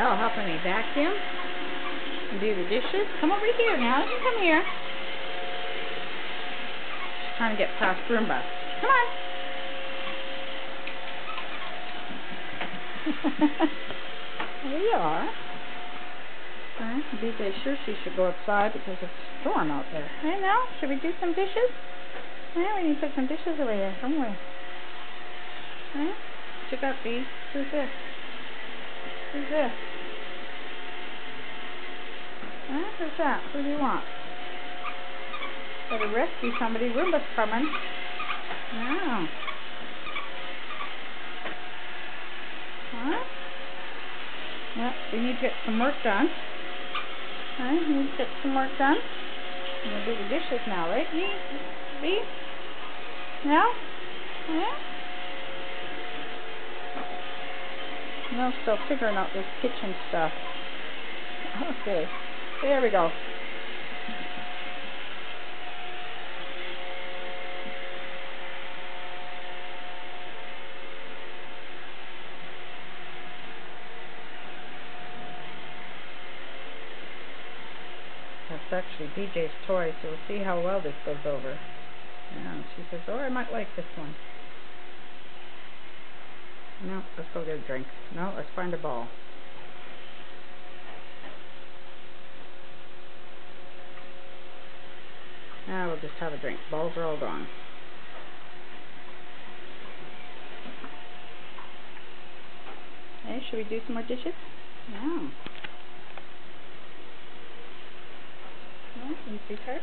Dale helping me vacuum and do the dishes. Come over here now. You come here. She's trying to get past Roomba. Come on. There you are. Okay. BJ's sure she should go outside because it's a storm out there. Hey, now, should we do some dishes? Yeah, we need to put some dishes away here, don't we? Hey, what you got, B? Who's this? Who's this? Huh? Who's that? Who do you want? Better rescue somebody. Roomba's coming. Yeah. Huh? Yep, we need to get some work done. Huh? We need to get some work done. I'm going to do the dishes now, right? B? Now? Yeah? No, still figuring out this kitchen stuff. Okay. There we go. That's actually BJ's toy, so we'll see how well this goes over. Yeah, she says, oh, I might like this one. No, let's go get a drink. No, let's find a ball. Now we'll just have a drink. Balls are all gone. Hey, should we do some more dishes? Yeah. Oh, sweetheart.